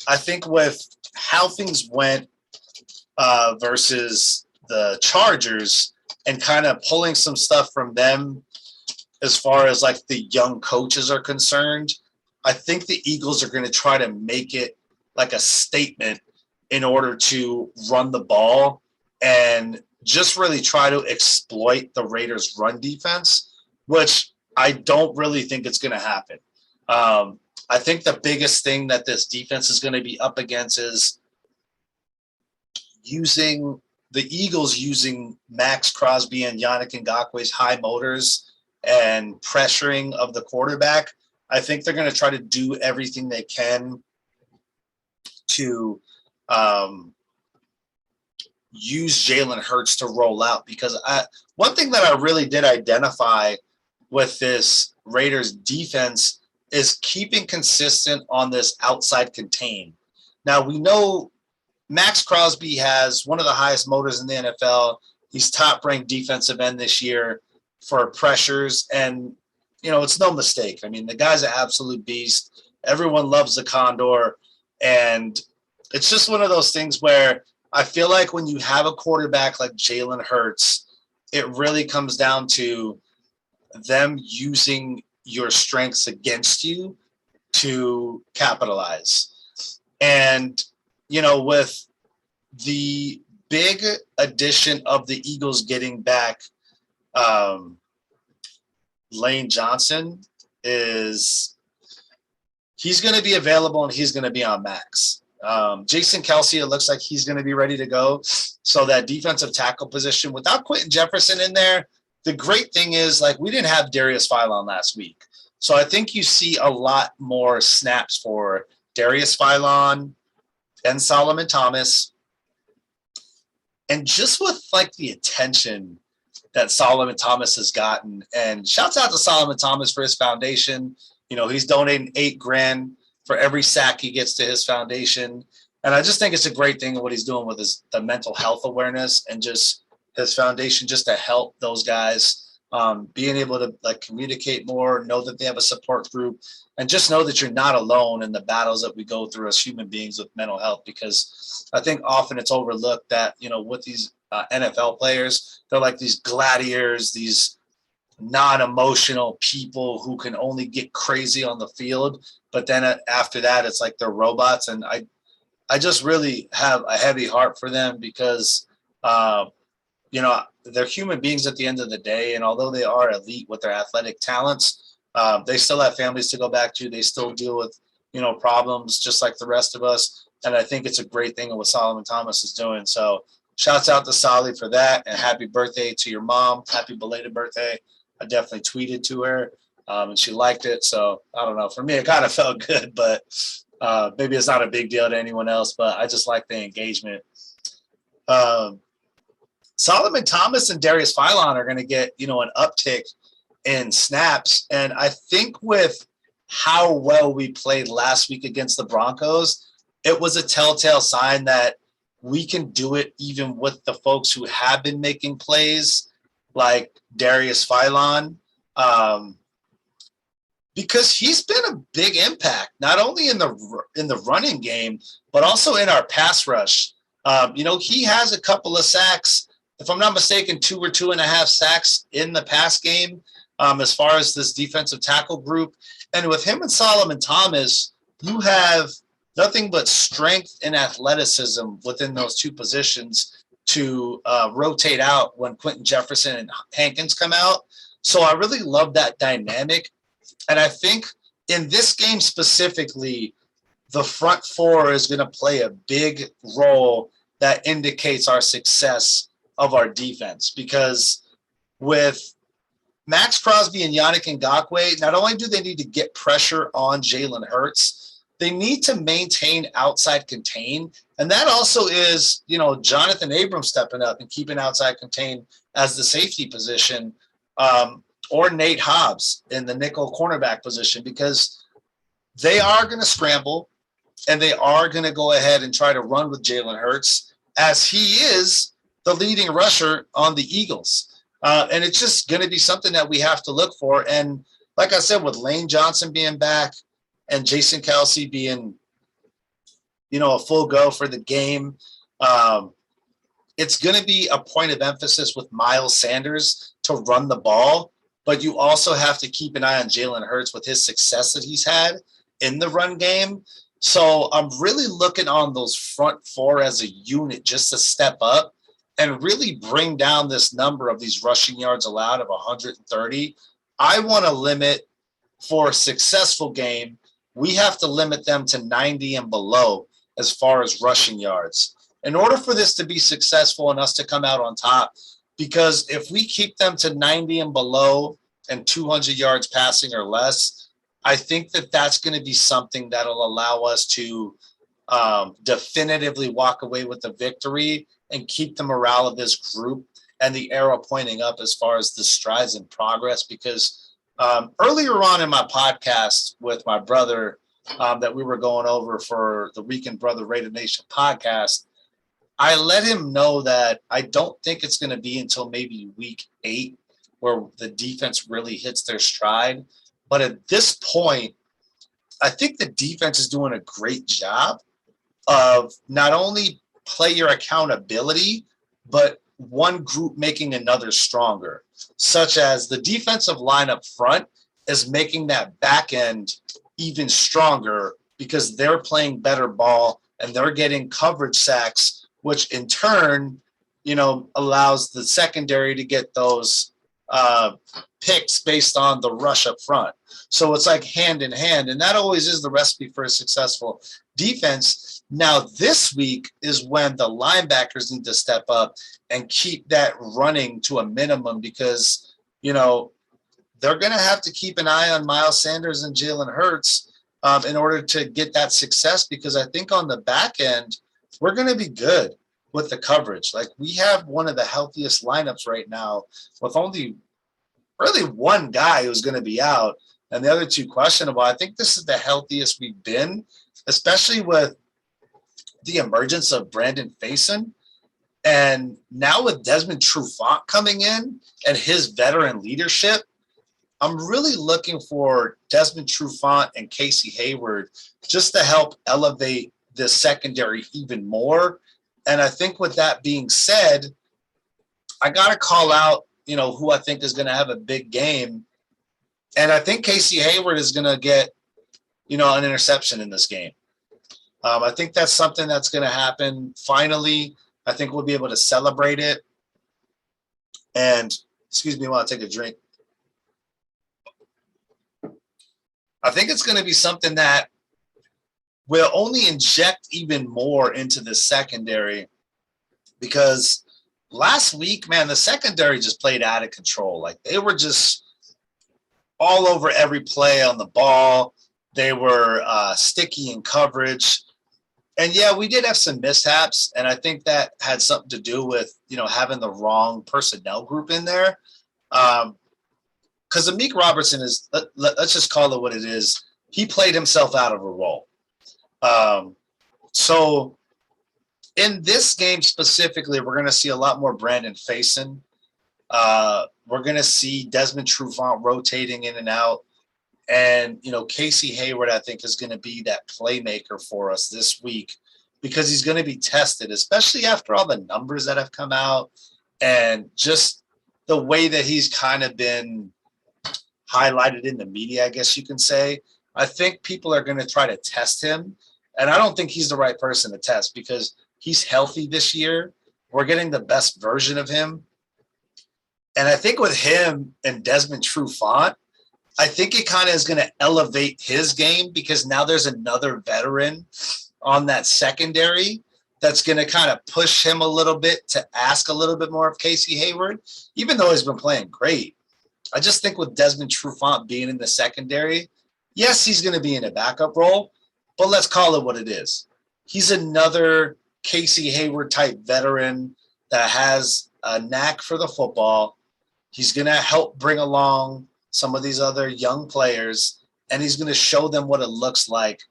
I think with how things went versus the Chargers and kind of pulling some stuff from them as far as like the young coaches are concerned, I think the Eagles are going to try to make it like a statement in order to run the ball and just really try to exploit the Raiders' run defense, which I don't really think it's going to happen. I think the biggest thing that this defense is going to be up against is using Max Crosby and Yannick Ngakwe's high motors and pressuring of the quarterback. I think they're going to try to do everything they can to use Jalen Hurts to roll out, because one thing that I really did identify with this Raiders defense is keeping consistent on this outside contain. Now, we know Max Crosby has one of the highest motors in the NFL. He's top-ranked defensive end this year for pressures, and, it's no mistake. I mean, the guy's an absolute beast. Everyone loves the Condor, and it's just one of those things where I feel like when you have a quarterback like Jalen Hurts, it really comes down to them using your strengths against you to capitalize. And, with the big addition of the Eagles getting back Lane Johnson, he's going to be available and he's going to be on max. Jason Kelsey, it looks like he's going to be ready to go. So that defensive tackle position without Quentin Jefferson in there, the great thing is, like, we didn't have Darius Philon last week. So I think you see a lot more snaps for Darius Philon and Solomon Thomas. And just with, like, the attention that Solomon Thomas has gotten, and shouts out to Solomon Thomas for his foundation. He's donating $8,000 for every sack he gets to his foundation. And I just think it's a great thing what he's doing with the mental health awareness and just his foundation, just to help those guys being able to, like, communicate more, know that they have a support group, and just know that you're not alone in the battles that we go through as human beings with mental health. Because I think often it's overlooked that, with these NFL players, they're like these gladiators, these non-emotional people who can only get crazy on the field. But then after that, it's like they're robots. And I just really have a heavy heart for them because, they're human beings at the end of the day. And although they are elite with their athletic talents, they still have families to go back to. They still deal with, problems just like the rest of us. And I think it's a great thing what Solomon Thomas is doing. So shouts out to Solly for that. And happy birthday to your mom. Happy belated birthday. I definitely tweeted to her and she liked it. So I don't know. For me, it kind of felt good, but maybe it's not a big deal to anyone else, but I just like the engagement. Solomon Thomas and Darius Philon are going to get, an uptick in snaps. And I think with how well we played last week against the Broncos, it was a telltale sign that we can do it even with the folks who have been making plays like Darius Philon. because he's been a big impact, not only in the running game, but also in our pass rush. He has a couple of sacks, if I'm not mistaken, 2 or 2.5 sacks in the pass game, as far as this defensive tackle group. And with him and Solomon Thomas, you have nothing but strength and athleticism within those two positions to rotate out when Quentin Jefferson and Hankins come out. So I really love that dynamic. And I think in this game specifically, the front four is going to play a big role that indicates our success of our defense. Because with Max Crosby and Yannick Ngakoue, not only do they need to get pressure on Jalen Hurts, they need to maintain outside contain. And that also is, Jonathan Abrams stepping up and keeping outside contain as the safety position, or Nate Hobbs in the nickel cornerback position, because they are going to scramble and they are going to go ahead and try to run with Jalen Hurts, as he is the leading rusher on the Eagles. And it's just going to be something that we have to look for. And like I said, with Lane Johnson being back and Jason Kelsey being, a full go for the game, it's going to be a point of emphasis with Miles Sanders to run the ball. But you also have to keep an eye on Jalen Hurts with his success that he's had in the run game. So I'm really looking on those front four as a unit just to step up and really bring down this number of these rushing yards allowed of 130. I want to limit, for a successful game, we have to limit them to 90 and below as far as rushing yards in order for this to be successful and us to come out on top. Because if we keep them to 90 and below and 200 yards passing or less, I think that that's going to be something that'll allow us to definitively walk away with the victory and keep the morale of this group and the arrow pointing up as far as the strides and progress. Because earlier on in my podcast with my brother that we were going over for the Rican Brother Raidernation podcast, I let him know that I don't think it's going to be until maybe week 8 where the defense really hits their stride. But at this point, I think the defense is doing a great job of not only player accountability, but one group making another stronger, such as the defensive line up front is making that back end even stronger because they're playing better ball and they're getting coverage sacks, which in turn, allows the secondary to get those picks based on the rush up front. So it's like hand in hand, and that always is the recipe for a successful defense. Now, this week is when the linebackers need to step up and keep that running to a minimum because, they're going to have to keep an eye on Miles Sanders and Jalen Hurts in order to get that success, because I think on the back end, we're going to be good with the coverage. Like, we have one of the healthiest lineups right now with only really one guy who's going to be out and the other two questionable. I think this is the healthiest we've been, especially with the emergence of Brandon Faison. And now with Desmond Trufant coming in and his veteran leadership, I'm really looking for Desmond Trufant and Casey Hayward just to help elevate the secondary even more. And I think with that being said, I got to call out, who I think is going to have a big game. And I think Casey Hayward is going to get, an interception in this game. I think that's something that's going to happen. Finally, I think we'll be able to celebrate it. And excuse me while I take a drink. I think it's going to be something that will only inject even more into the secondary, because last week, man, the secondary just played out of control. Like, they were just all over every play on the ball. They were sticky in coverage. And, yeah, we did have some mishaps, and I think that had something to do with, having the wrong personnel group in there. Because Amik Robertson is, let's just call it what it is, he played himself out of a role. So in this game specifically, we're going to see a lot more Brandon Faison. We're going to see Desmond Trufant rotating in and out. And, Casey Hayward, I think, is going to be that playmaker for us this week because he's going to be tested, especially after all the numbers that have come out and just the way that he's kind of been highlighted in the media, I guess you can say. I think people are going to try to test him. And I don't think he's the right person to test because he's healthy this year. We're getting the best version of him. And I think with him and Desmond Trufant, I think it kind of is going to elevate his game because now there's another veteran on that secondary that's going to kind of push him a little bit to ask a little bit more of Casey Hayward, even though he's been playing great. I just think with Desmond Trufant being in the secondary, yes, he's going to be in a backup role, but let's call it what it is. He's another Casey Hayward type veteran that has a knack for the football. He's going to help bring along some of these other young players, and he's going to show them what it looks like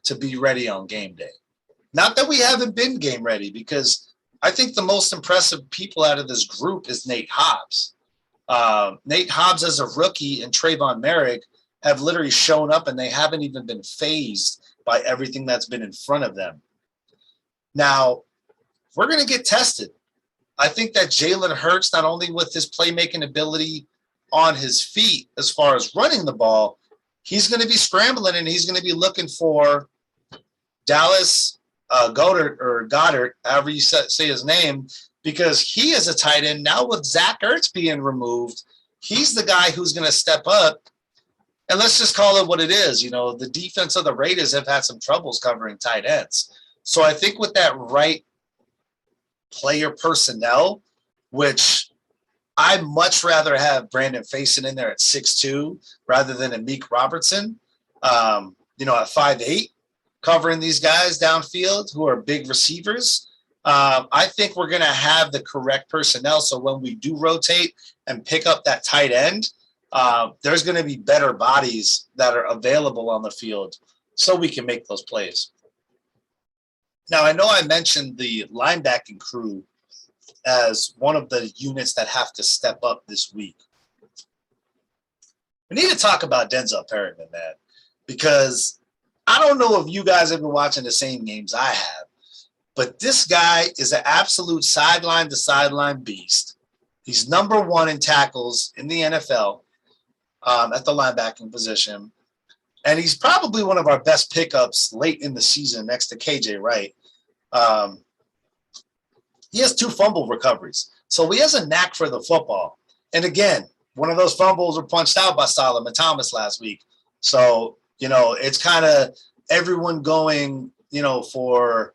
to be ready on game day. Not that we haven't been game ready, because I think the most impressive people out of this group is Nate Hobbs. Nate Hobbs as a rookie and Trayvon Merrick have literally shown up, and they haven't even been fazed by everything that's been in front of them. Now, we're going to get tested. I think that Jalen Hurts, not only with his playmaking ability on his feet as far as running the ball, he's going to be scrambling and he's going to be looking for Dallas Goddard, however you say his name, because he is a tight end. Now with Zach Ertz being removed, he's the guy who's going to step up. And let's just call it what it is. The defense of the Raiders have had some troubles covering tight ends. So I think with that right player personnel, which I'd much rather have Brandon Faison in there at 6'2" rather than Amik Robertson, at 5'8", covering these guys downfield who are big receivers. I think we're going to have the correct personnel. So when we do rotate and pick up that tight end, there's going to be better bodies that are available on the field so we can make those plays. Now, I know I mentioned the linebacking crew as one of the units that have to step up this week. We need to talk about Denzel Pyramid, man, because I don't know if you guys have been watching the same games I have, but this guy is an absolute sideline-to-sideline beast. He's number one in tackles in the NFL at the linebacking position, and he's probably one of our best pickups late in the season next to KJ Wright. He has 2 fumble recoveries, so he has a knack for the football. And again, one of those fumbles were punched out by Solomon Thomas last week. So, it's kind of everyone going, for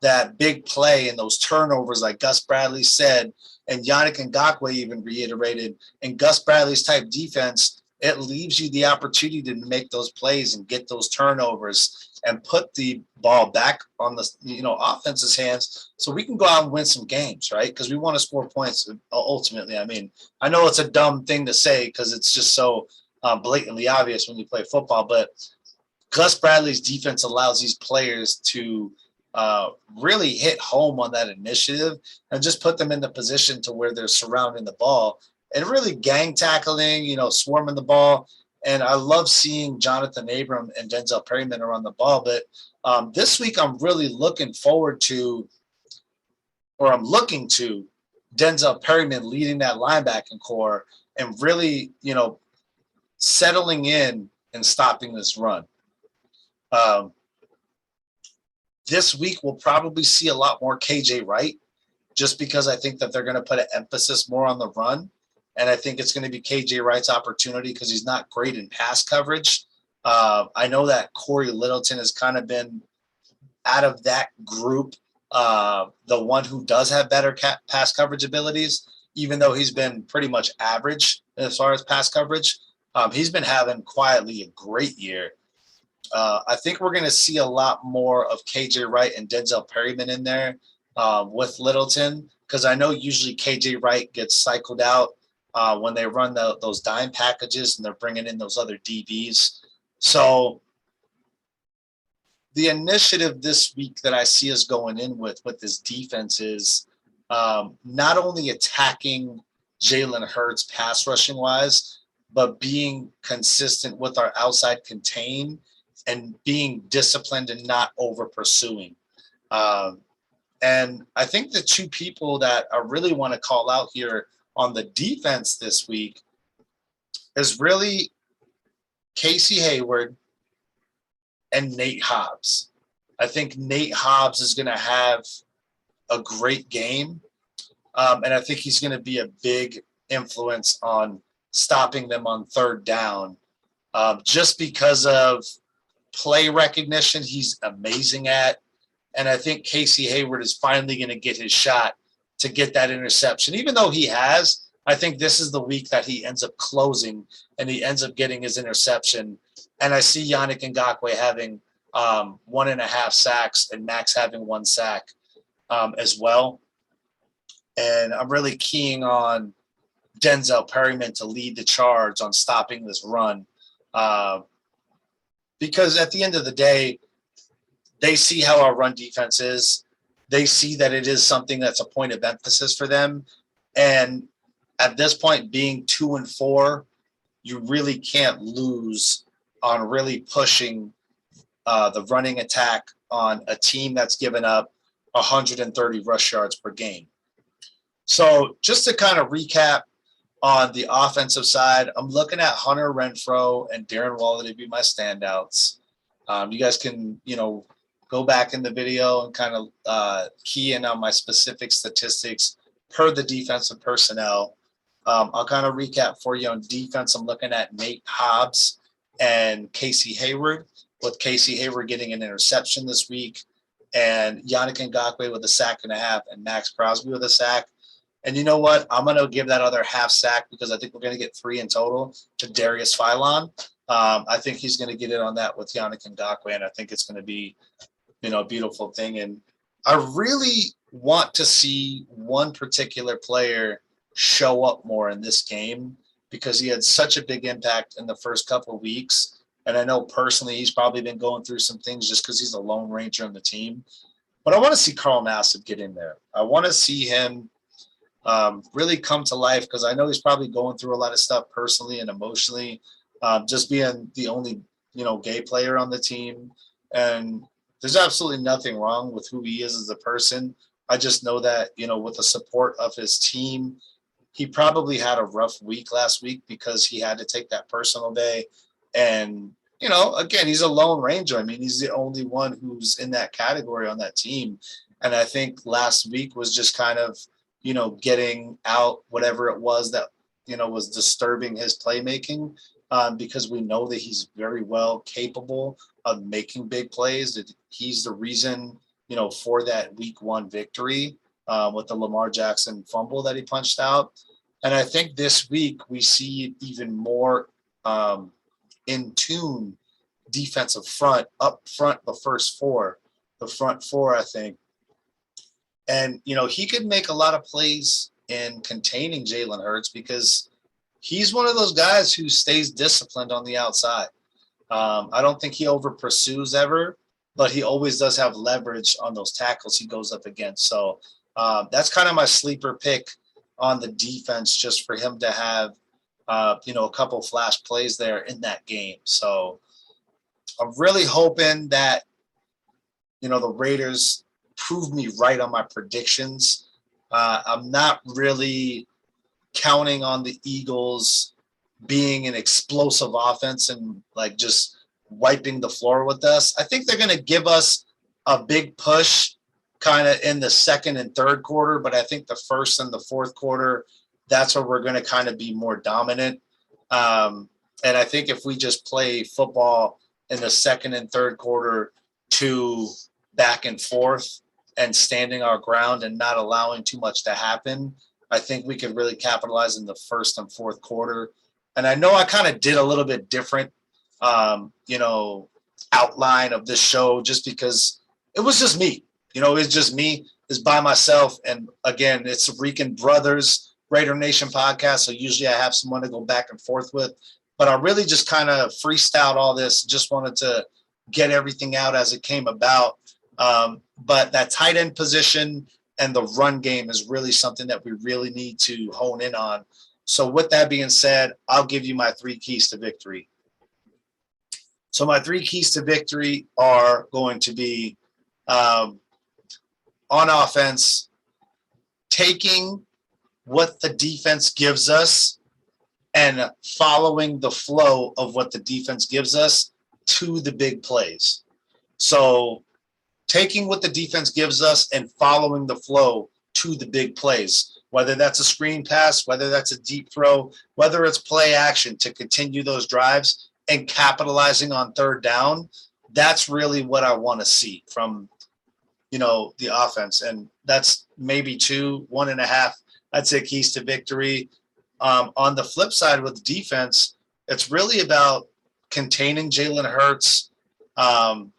that big play and those turnovers like Gus Bradley said, and Yannick Ngakoue even reiterated. And Gus Bradley's type defense, it leaves you the opportunity to make those plays and get those turnovers and put the ball back on the offense's hands so we can go out and win some games, right? Because we want to score points ultimately. I mean, I know it's a dumb thing to say because it's just so blatantly obvious when you play football, but Gus Bradley's defense allows these players to really hit home on that initiative and just put them in the position to where they're surrounding the ball and really gang tackling, swarming the ball. And I love seeing Jonathan Abram and Denzel Pyramid around the ball. But this week I'm really looking to Denzel Pyramid leading that linebacking core and really, settling in and stopping this run. This week we'll probably see a lot more KJ Wright just because I think that they're going to put an emphasis more on the run. And I think it's going to be KJ Wright's opportunity because he's not great in pass coverage. I know that Corey Littleton has kind of been out of that group, the one who does have better pass coverage abilities, even though he's been pretty much average as far as pass coverage. He's been having quietly a great year. I think we're going to see a lot more of KJ Wright and Denzel Pyramid in there with Littleton because I know usually KJ Wright gets cycled out when they run those dime packages and they're bringing in those other DBs. So the initiative this week that I see us going in with this defense is not only attacking Jalen Hurts pass rushing wise, but being consistent with our outside contain and being disciplined and not over pursuing. Um, and I think the two people that I really want to call out here on the defense this week is really Casey Hayward and Nate Hobbs. I think Nate Hobbs is going to have a great game. And I think he's going to be a big influence on stopping them on third down. Just because of play recognition, he's amazing at. And I think Casey Hayward is finally going to get his shot to get that interception. Even though he has, I think this is the week that he ends up closing and he ends up getting his interception. And I see Yannick Ngakoue having 1.5 sacks and Max having 1 sack as well. And I'm really keying on Denzel Pyramid to lead the charge on stopping this run. Because at the end of the day, they see how our run defense is. They see that it is something that's a point of emphasis for them. And at this point, being 2-4, you really can't lose on really pushing the running attack on a team that's given up 130 rush yards per game. So just to kind of recap on the offensive side, I'm looking at Hunter Renfrow and Darren Waller to be my standouts. You guys can, go back in the video and kind of key in on my specific statistics per the defensive personnel. I'll kind of recap for you on defense. I'm looking at Nate Hobbs and Casey Hayward, with Casey Hayward getting an interception this week, and Yannick Ngakoue with a 1.5 sacks and Max Crosby with a sack. And you know what? I'm going to give that other 1/2 sack because I think we're going to get 3 in total to Darius Philon. I think he's going to get in on that with Yannick Ngakoue, and I think it's going to be, a beautiful thing. And I really want to see one particular player show up more in this game because he had such a big impact in the first couple of weeks. And I know personally he's probably been going through some things just because he's a lone ranger on the team. But I want to see Carl Nassib get in there. I want to see him really come to life because I know he's probably going through a lot of stuff personally and emotionally, just being the only, gay player on the team. And there's absolutely nothing wrong with who he is as a person. I just know that, with the support of his team, he probably had a rough week last week because he had to take that personal day. And, again, he's a lone ranger. I mean, he's the only one who's in that category on that team. And I think last week was just kind of, getting out whatever it was that, was disturbing his playmaking, because we know that he's very well capable of making big plays. That he's the reason, for that week 1 victory with the Lamar Jackson fumble that he punched out. And I think this week we see even more in tune defensive front, up front, the front four, I think. And, he could make a lot of plays in containing Jalen Hurts because he's one of those guys who stays disciplined on the outside. I don't think he over pursues ever, but he always does have leverage on those tackles he goes up against. So that's kind of my sleeper pick on the defense, just for him to have, a couple flash plays there in that game. So I'm really hoping that, the Raiders prove me right on my predictions. I'm not really counting on the Eagles being an explosive offense and just wiping the floor with us. I think they're going to give us a big push kind of in the second and third quarter, but I think the first and the fourth quarter, that's where we're going to kind of be more dominant. And I think if we just play football in the second and third quarter to back and forth and standing our ground and not allowing too much to happen, I think we could really capitalize in the first and fourth quarter. And I know I kind of did a little bit different, outline of this show just because it was just me. It's just me. It's by myself. And again, it's Rican Brothers Raidernation podcast. So usually I have someone to go back and forth with. But I really just kind of freestyled all this. Just wanted to get everything out as it came about. But that tight end position and the run game is really something that we really need to hone in on So with that being said, I'll give you my 3 keys to victory. So my 3 keys to victory are going to be on offense, taking what the defense gives us and following the flow of what the defense gives us to the big plays. So taking what the defense gives us and following the flow to the big plays, whether that's a screen pass, whether that's a deep throw, whether it's play action to continue those drives and capitalizing on third down. That's really what I want to see from, the offense. And that's maybe 2, 1.5, I'd say, keys to victory. On the flip side with defense, it's really about containing Jalen Hurts,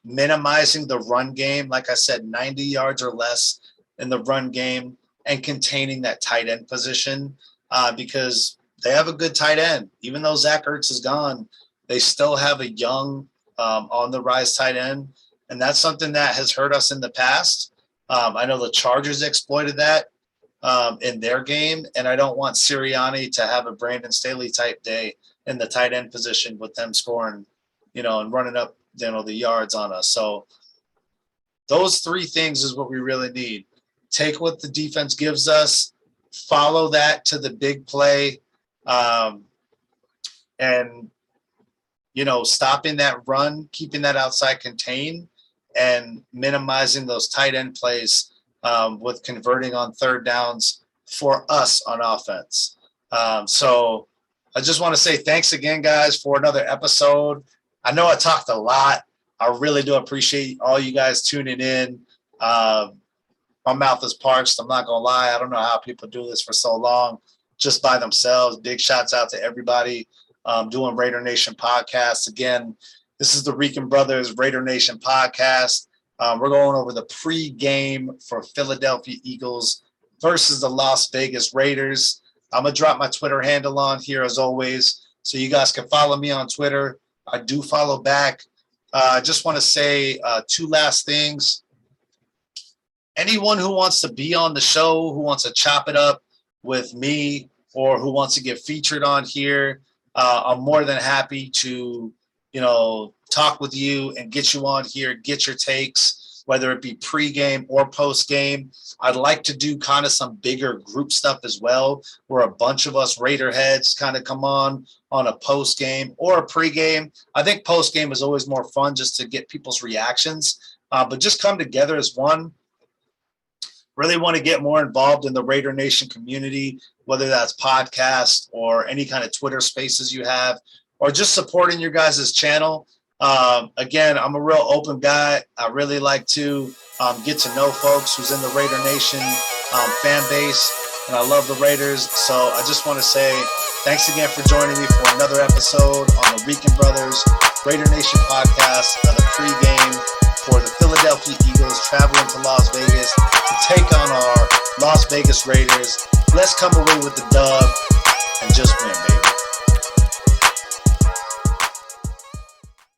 minimizing the run game. Like I said, 90 yards or less in the run game, and containing that tight end position because they have a good tight end. Even though Zach Ertz is gone, they still have a young on the rise tight end. And that's something that has hurt us in the past. I know the Chargers exploited that in their game, and I don't want Sirianni to have a Brandon Staley type day in the tight end position with them scoring, and running up, the yards on us. So those 3 things is what we really need. Take what the defense gives us, follow that to the big play, and, stopping that run, keeping that outside contained, and minimizing those tight end plays with converting on third downs for us on offense. So I just want to say thanks again, guys, for another episode. I know I talked a lot. I really do appreciate all you guys tuning in. My mouth is parched. I'm not going to lie. I don't know how people do this for so long just by themselves. Big shouts out to everybody doing Raidernation podcast. Again, this is the Rican Brothers Raidernation podcast. We're going over the pre-game for Philadelphia Eagles versus the Las Vegas Raiders. I'm going to drop my Twitter handle on here as always, so you guys can follow me on Twitter. I do follow back. I just want to say 2 last things. Anyone who wants to be on the show, who wants to chop it up with me, or who wants to get featured on here, I'm more than happy to, talk with you and get you on here, get your takes, whether it be pregame or postgame. I'd like to do kind of some bigger group stuff as well, where a bunch of us Raider heads kind of come on a postgame or a pregame. I think postgame is always more fun just to get people's reactions, but just come together as one. Really want to get more involved in the Raider Nation community, whether that's podcast or any kind of Twitter spaces you have, or just supporting your guys' channel. Again, I'm a real open guy. I really like to get to know folks who's in the Raider Nation fan base, and I love the Raiders. So I just want to say thanks again for joining me for another episode on the Rican Brothers Raider Nation podcast, the pregame for the Philadelphia Eagles traveling to Las Vegas to take on our Las Vegas Raiders. Let's come away with the dub and just win, baby.